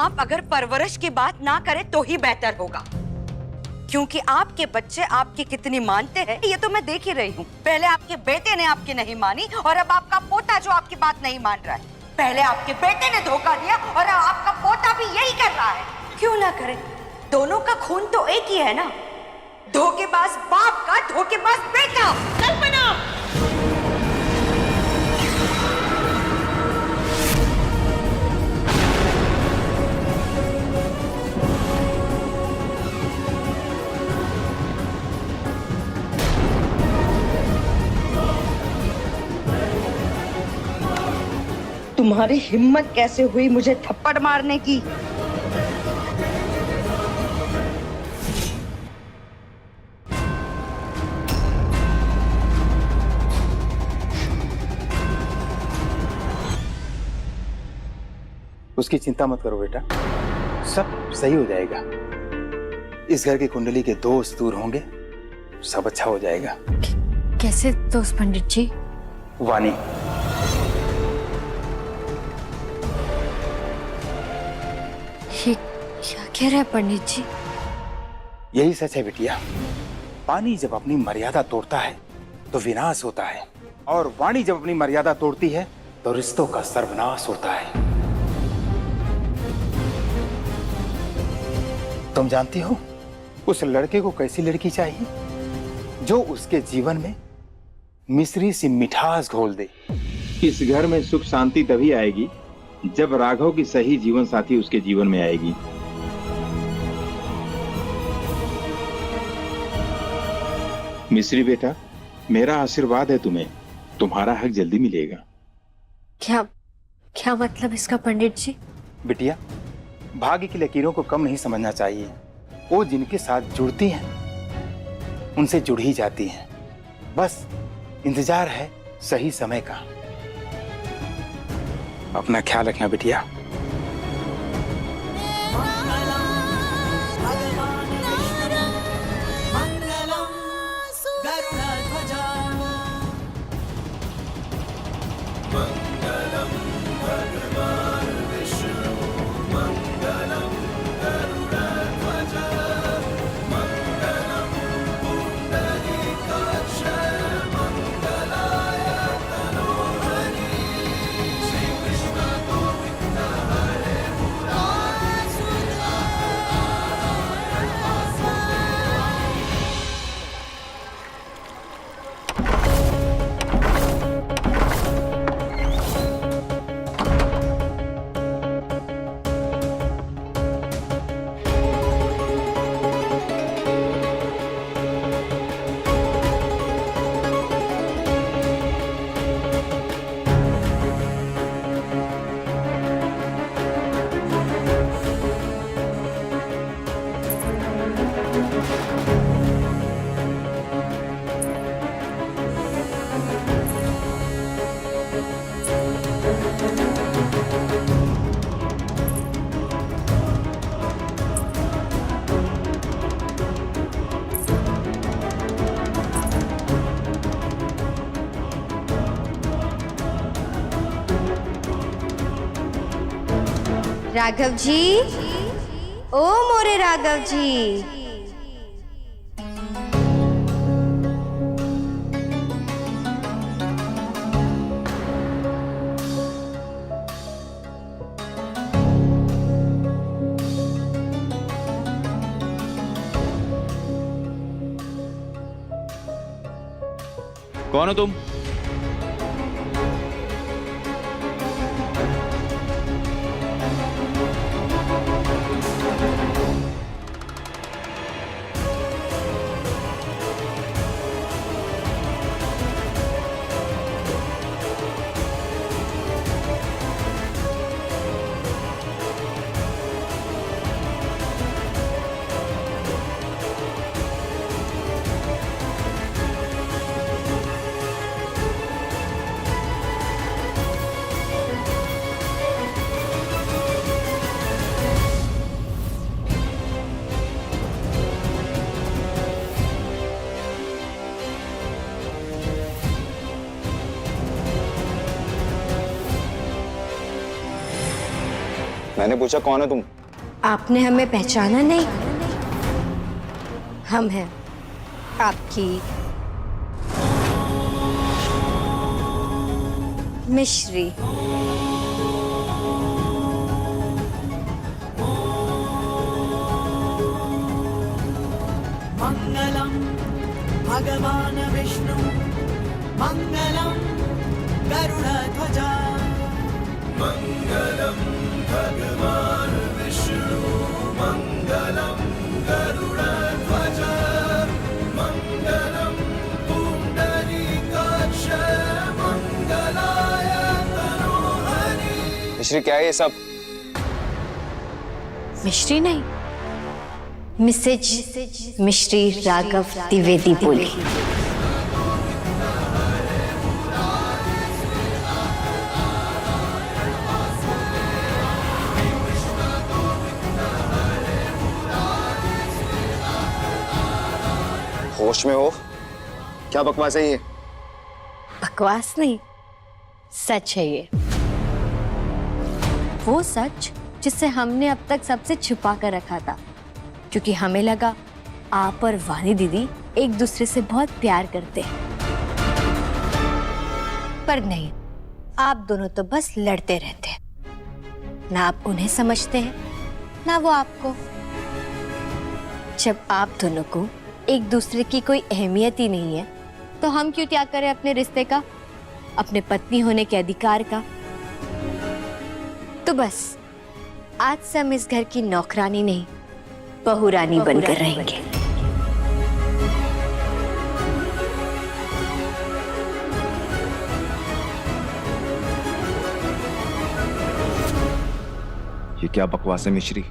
आप अगर परवरिश की बात ना करें तो ही बेहतर होगा, क्योंकि आपके बच्चे आपकी कितनी मानते हैं ये तो मैं देख ही रही हूँ। पहले आपके बेटे ने आपकी नहीं मानी और अब आपका पोता जो आपकी बात नहीं मान रहा है। पहले आपके बेटे ने धोखा दिया और अब आपका पोता भी यही कर रहा है। क्यों ना करे, दोनों का खून तो एक ही है ना। धोखेबाज बाप का धोखेबाज बेटा। कल्पना, तुम्हारी हिम्मत कैसे हुई मुझे थप्पड़ मारने की? उसकी चिंता मत करो बेटा, सब सही हो जाएगा। इस घर की कुंडली के दोस्त दूर होंगे, सब अच्छा हो जाएगा। कैसे दोस्त पंडित जी? वाणी, ये क्या कह रहा है पंडित जी? यही सच है बिटिया। पानी जब अपनी मर्यादा तोड़ता है तो विनाश होता है, और वाणी जब अपनी मर्यादा तोड़ती है तो रिश्तों का सर्वनाश होता है। तुम जानती हो उस लड़के को कैसी लड़की चाहिए? जो उसके जीवन में मिश्री सी मिठास घोल दे। इस घर में सुख शांति तभी आएगी जब राघव की सही जीवन साथी उसके जीवन में आएगी। मिश्री बेटा, मेरा आशीर्वाद है तुम्हें, तुम्हारा हक जल्दी मिलेगा। क्या क्या मतलब इसका पंडित जी? बिटिया, भाग्य की लकीरों को कम नहीं समझना चाहिए। वो जिनके साथ जुड़ती हैं उनसे जुड़ ही जाती हैं। बस इंतजार है सही समय का। अपना ख्याल रखना बिटिया। राघव जी, ओ मोरे राघव जी। कौन हो तुम? मैंने पूछा कौन है तुम? आपने हमें पहचाना नहीं? हम हैं आपकी मिश्री। मंगलम भगवान विष्णु मंगलम गरुड़ध्वजा मंगलम भगवान विष्णु मंगलम गरुड़ध्वजा मंगलम पुंडरीकाक्ष मंगलाय तनोहरि। मिश्री क्या है ये सब? मिश्री नहीं, मिसेज मिश्री राघव द्विवेदी बोली। होश में हो? क्या बकवास है ये? बकवास नहीं, सच है ये। वो सच जिसे हमने अब तक सबसे छुपा कर रखा था, क्योंकि हमें लगा आप और वानी दीदी एक दूसरे से बहुत प्यार करते हैं। पर नहीं, आप दोनों तो बस लड़ते रहते हैं। ना आप उन्हें समझते हैं, ना वो आपको। जब आप दोनों को एक दूसरे की कोई अहमियत ही नहीं है, तो हम क्यों त्याग करें अपने रिश्ते का, अपने पत्नी होने के अधिकार का? तो बस आज से हम इस घर की नौकरानी नहीं, बहुरानी बनकर रहेंगे। ये क्या बकवास है मिश्री?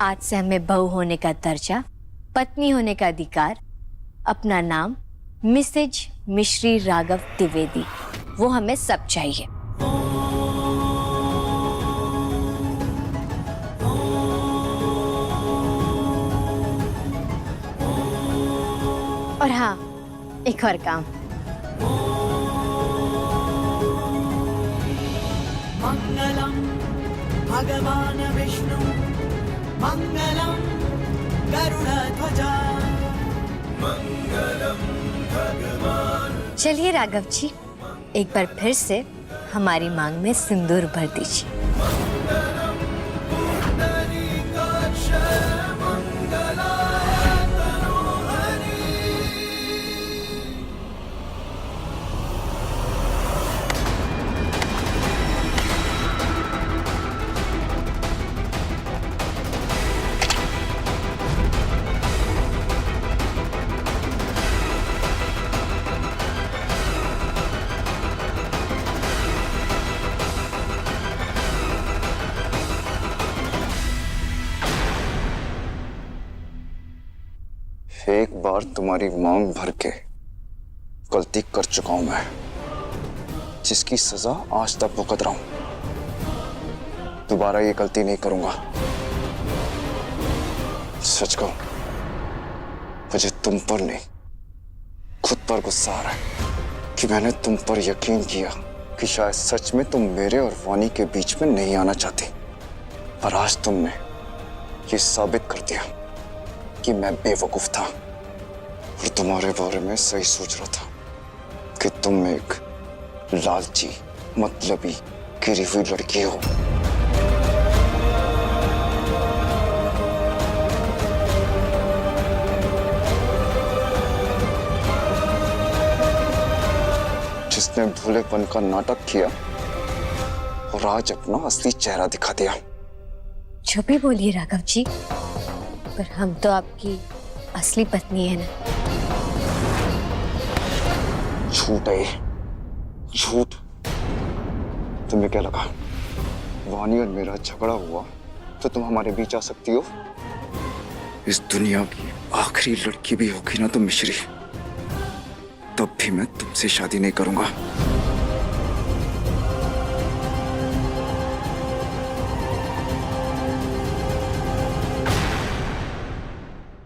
आज से हमें बहू होने का दर्जा, पत्नी होने का अधिकार, अपना नाम मिसेज मिश्री राघव द्विवेदी, वो हमें सब चाहिए। और हाँ, एक और काम। मंगलम भगवान विष्णु मंगलम गरुड़ध्वजा मंगलम भगवान। चलिए राघव जी, एक बार फिर से हमारी मांग में सिंदूर भर दीजिए। पुंडरीकाक्ष मंगलाय तनोहरि। एक बार तुम्हारी मांग भर के गलती कर चुका हूं मैं, जिसकी सजा आज तक भुगत रहा हूं। दोबारा ये गलती नहीं करूंगा। सच कहूं, मुझे तुम पर नहीं, खुद पर गुस्सा आ रहा है कि मैंने तुम पर यकीन किया कि शायद सच में तुम मेरे और वानी के बीच में नहीं आना चाहती। पर आज तुमने ये साबित कर दिया कि मैं बेवकूफ था और तुम्हारे बारे में सही सोच रहा था कि तुम एक लालची, मतलबी, गिरी हुई लड़की हो। जिसने भोलेपन का नाटक किया और आज अपना असली चेहरा दिखा दिया। जो भी बोलिए राघव जी, पर हम तो आपकी असली पत्नी है ना। झूठ है, झूठ। तुम्हें क्या लगा वानी और मेरा झगड़ा हुआ तो तुम हमारे बीच आ सकती हो? इस दुनिया की आखिरी लड़की भी होगी ना तुम मिश्री, तब भी मैं तुमसे शादी नहीं करूंगा।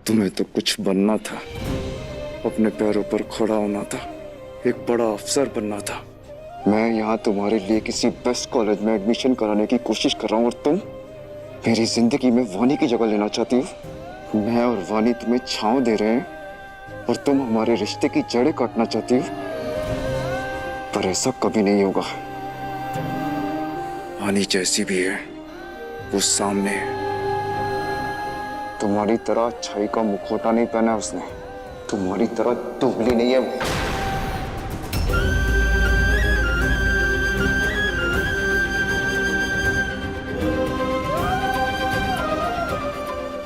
तुम्हें तो कुछ बनना था, अपने पैरों पर खड़ा होना था, एक बड़ा अफसर बनना था। मैं यहाँ तुम्हारे लिए किसी बेस्ट कॉलेज में एडमिशन कराने की कोशिश कर रहा हूँ और मेरी जिंदगी में वानी की जगह लेना चाहती हो। मैं और वानी तुम्हें छांव दे रहे हैं और तुम हमारे रिश्ते की जड़ें काटना चाहती हो, पर ऐसा कभी नहीं होगा। वानी जैसी भी है वो सामने है। तुम्हारी तरह अच्छाई का मुखौटा नहीं पहना उसने, तुम्हारी तरह दुबली नहीं है वो।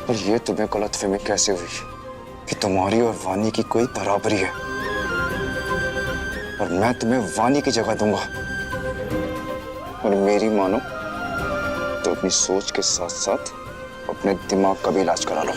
पर यह तुम्हें गलतफहमी कैसे हुई कि तुम्हारी और वानी की कोई बराबरी है? और मैं तुम्हें वानी की जगह दूंगा। और मेरी मानो तो अपनी सोच के साथ साथ अपने दिमाग का भी इलाज करा लो।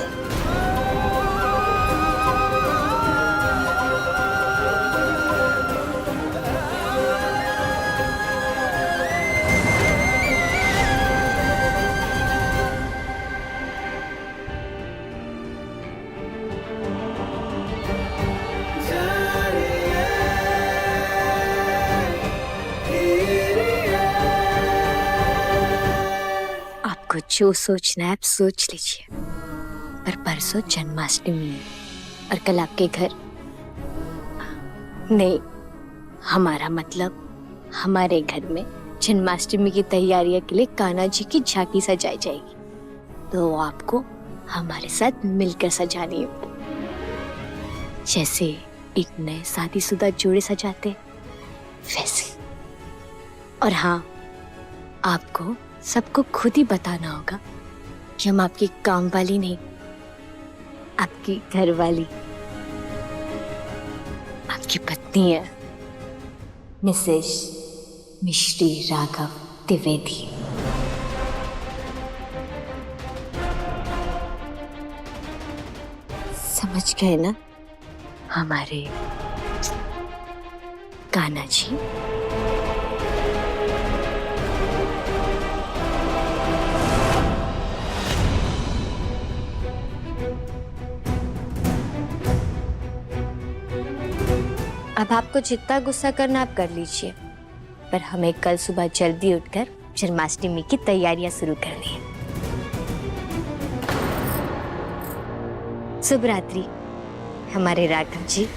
आपको जो सोचना है आप सोच लीजिए, पर परसों जन्माष्टमी है और कल आपके घर नहीं, हमारा मतलब हमारे घर में जन्माष्टमी की तैयारियों के लिए कान्हा जी की झांकी सजाई जाएगी, तो आपको हमारे साथ मिलकर सजानी है, जैसे एक नए शादीशुदा जोड़े सजाते वैसे। और हाँ, आपको सबको खुद ही बताना होगा कि हम आपकी काम वाली नहीं, आपकी घर वाली, आपकी पत्नी है, मिसेस मिश्री राघव द्विवेदी। समझ गए ना हमारे कान्हा जी? अब आपको जितना गुस्सा करना आप कर लीजिए, पर हमें कल सुबह जल्दी उठकर जन्माष्टमी की तैयारियां शुरू करनी है। शुभ रात्रि हमारे राघव जी।